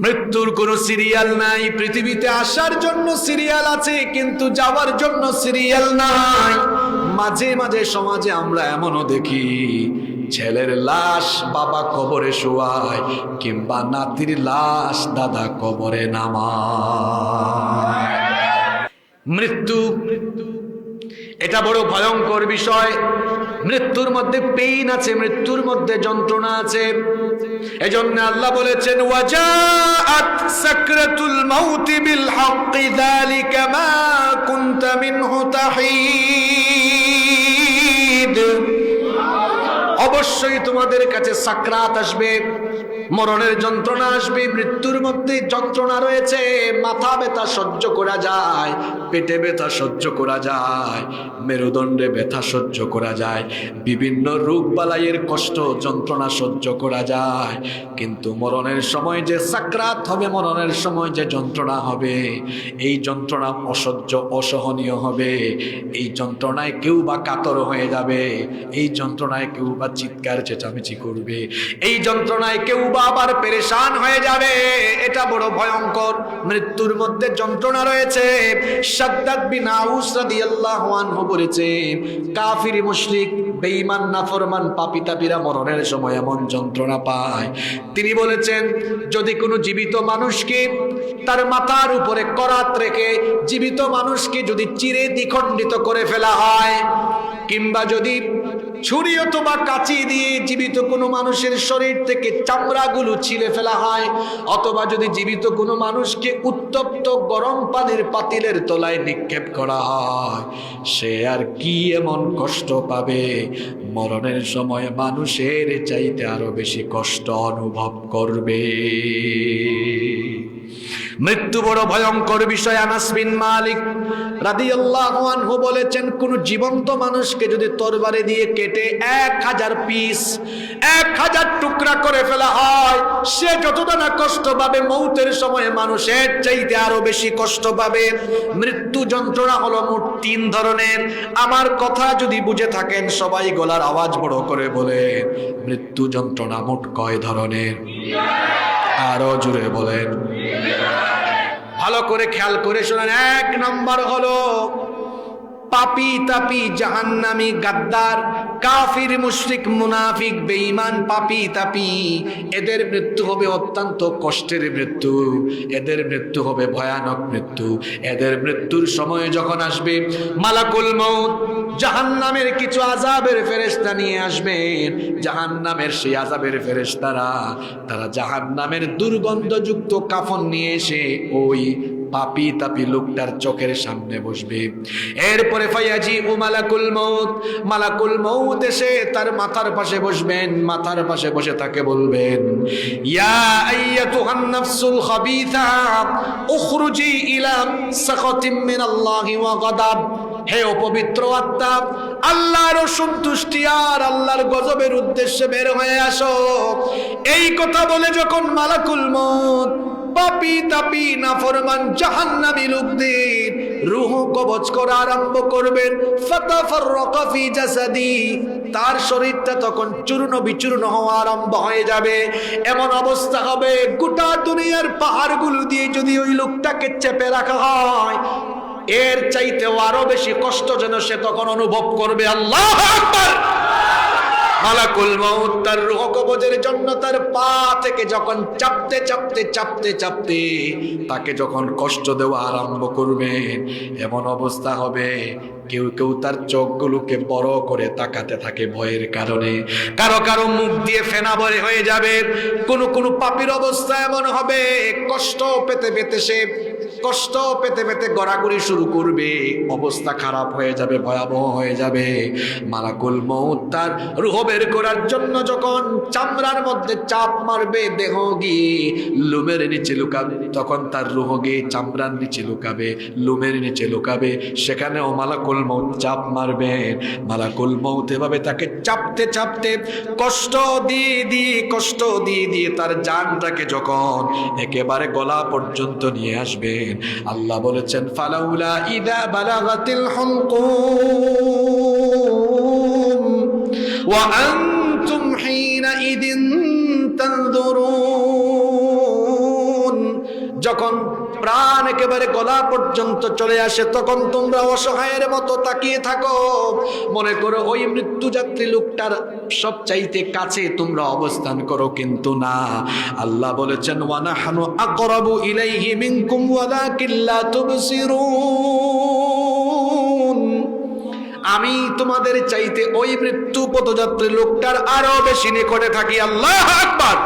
মৃত্যুর কোনো সিরিয়াল নাই। পৃথিবীতে আসার জন্য সিরিয়াল আছে, কিন্তু যাওয়ার জন্য সিরিয়াল নাই। মাঝে মাঝে সমাজে আমরা এমনও দেখি, ছেলের লাশ বাবা কবরে শোয়ায়, কিংবা নাতির লাশ দাদা কবরে নামায়। মৃত্যু এটা বড় ভয়ঙ্কর বিষয়। মৃত্যুর মধ্যে পেইন আছে, মৃত্যুর মধ্যে যন্ত্রণা আছে। এজন্য আল্লাহ বলেছেন, ওয়াজাআত সাকরাতুল মাউত বিল হাক্কি যালিকা মা কুনতা মিনহু তাহিদ। অবশ্যই তোমাদের কাছে সাকরাত আসবে, মরণের যন্ত্রণা আসবে। মৃত্যুর মধ্যে যন্ত্রণা রয়েছে। মাথা ব্যথা সহ্য করা যায়, পেটে ব্যথা সহ্য করা যায়, মেরুদণ্ডে ব্যথা সহ্য করা যায়, বিভিন্ন রোগ বালাইয়ের কষ্ট যন্ত্রণা সহ্য করা যায়। কিন্তু মরণের সময় যে সাকরাত হবে, মরণের সময় যে যন্ত্রণা হবে, এই যন্ত্রণা অসহ্য অসহনীয় হবে। এই যন্ত্রণায় কেউ বা কাতর হয়ে যাবে, এই যন্ত্রণায় কেউ বা চিৎকার চেঁচামেচি করবে, এই যন্ত্রণায় কেউ বা আবার পেরেশান হয়ে যাবে। এটা বড় ভয়ঙ্কর। মৃত্যুর মধ্যে যন্ত্রণা রয়েছে। শাদ্দাদ বিন আউস রাদিয়াল্লাহু আনহু বলেছেন, কাফির মুশরিক বেঈমান নাফরমান পাপী তাপীরা মরণের সময় এমন যন্ত্রণা পায়। তিনি বলেছেন, যদি কোনো জীবিত মানুষকে তার মাথার উপরে করাত রেখে জীবিত মানুষকে যদি চিরে দ্বিখণ্ডিত করে ফেলা হয়, কিংবা যদি ছুরি অথবা কাঁচি দিয়ে জীবিত কোনো মানুষের শরীর থেকে চামড়াগুলো ছিলে ফেলা হয়, অথবা যদি জীবিত কোনো মানুষকে উত্তপ্ত গরম পানির পাতিলের তলায় নিক্ষেপ করা হয়, সে আর কি এমন কষ্ট পাবে? মরণের সময় মানুষের চাইতে আরো বেশি কষ্ট অনুভব করবে। মৃত্যু বড় ভয়ঙ্কর বিষয়। আনাস বিন মালিক রাদিয়াল্লাহু আনহু বলেছেন, কোন জীবন্ত মানুষকে যদি তরবারি দিয়ে কেটে 1000 পিস 1000 টুকরা করে ফেলা হয়, সে যতটা না কষ্ট পাবে, মৌতের সময় মানুষের চাইতে আরো বেশি কষ্ট পাবে। মৃত্যু যন্ত্রণা হলো মোট 3 ধরনের। আমার কথা যদি বুঝে থাকেন সবাই গলার আওয়াজ বড় করে বলে, মৃত্যু যন্ত্রণা মোট কয় ধরনের? আরো জোরে বলেন। ভালো করে খেয়াল করে শোনেন। 1 নম্বর হলো পাপী তাপী জাহান্নামী গাদ্দার কাফির মুশরিক মুনাফিক বেঈমান পাপী তাপী। এদের মৃত্যু হবে অত্যন্ত কষ্টের মৃত্যু, এদের মৃত্যু হবে ভয়ানক মৃত্যু। এদের মৃত্যুর সময় যখন আসবে, মালাকুল মউত জাহান্নামের কিছু আযাবের ফেরেশতা নিয়ে আসবেন। জাহান্নামের সেই আযাবের ফেরেশতারা তারা জাহান্নামের দুর্গন্ধযুক্ত কাফন নিয়ে এসে ওই পাপী তাপী লোকটার চোখের সামনে বসবে। এরপরে ফায়াজি ও মালাকুল মউত, মালাকুল মউত এসে তার মাথার পাশে বসবেন। মাথার পাশে বসে তাকে বলবেন, ইয়া আইয়াতুহান নাফসুল খাবিথা উখরুজি ইলা সাখাতিম মিনাল্লাহি ওয়া গাদাব। হে অপবিত্র আত্মা, আল্লাহর সন্তুষ্টি আর আল্লাহর গজবের উদ্দেশ্যে বের হয়ে আসো। এই কথা বলে যখন মালাকুল মউত পাপী তাপী নাফরমান জাহান্নামী লোকদের রূহ কবজ করা আরম্ভ করবেন, ফাতাফাররাকা ফি জাসাদি, তার শরীরটা তখন চূর্ণ বিচূর্ণ হওয়া আরম্ভ হয়ে যাবে। এমন অবস্থা হবে, গোটা দুনিয়ার পাহাড়গুলো দিয়ে যদি ওই লোকটাকে চেপে রাখা হয়, এর চাইতেও আরো বেশি কষ্ট যেন সে তখন অনুভব করবে। আল্লাহু আকবার। মালাকুল মউত তার রূহ কবজের জন্য তার পা থেকে যখন চাপতে চাপতে চাপতে চাপতে তাকে যখন কষ্ট দেওয়া আরম্ভ করবেন, এমন অবস্থা হবে কেউ কেউ তার চোখগুলোকে বড় করে তাকাতে থাকে ভয়ের কারণে। কারো কারো মুখ দিয়ে ফেনা ভরে হয়ে যাবে। কোন কোন পাপীর অবস্থা এমন হবে, কষ্ট পেতে পেতে সে কষ্ট পেতে পেতে গড়াগড়ি শুরু করবে। অবস্থা খারাপ হয়ে যাবে, ভয়াবহ হয়ে যাবে। মালাকুল মউত তার রূহ বের করার জন্য যখন চামড়ার মধ্যে চাপ মারবে, দেহ গিয়ে লোমের নিচে লুকাবে, তখন তার রূহ গিয়ে চামড়ার নিচে লুকাবে, লোমের নিচে লুকাবে। সেখানেও মালাকুল মউত চাপ মারবেন। মালাকুল মউত এভাবে তাকে চাপতে চাপতে কষ্ট দিয়ে দিয়ে কষ্ট দিয়ে দিয়ে তার জানটাকে যখন একেবারে গলা পর্যন্ত নিয়ে আসবেন, আল্লাহ বলেছেন, ফালাউলা ইযা বালাগাতিল হুলকুম ওয়া আনতুম হিনাইদিন তানজুরুন। যখন প্রাণ একেবারে গলা পর্যন্ত চলে আসে তখন তোমরা অসহায়ের মতো তাকিয়ে থাকো, মনে করো ওই মৃত্যুযাত্রী লোকটার সবচাইতে কাছে তোমরা অবস্থান করো, কিন্তু না। আল্লাহ বলেছেন ওয়ানাহনু আকরাবু ইলাইহি মিনকুম ওয়ালাকিন লা তুবসিরুন, আমি তোমাদের চাইতে ওই মৃত্যু পথযাত্রী লোকটার আরো বেশি নিকটে থাকি। আল্লাহু আকবার।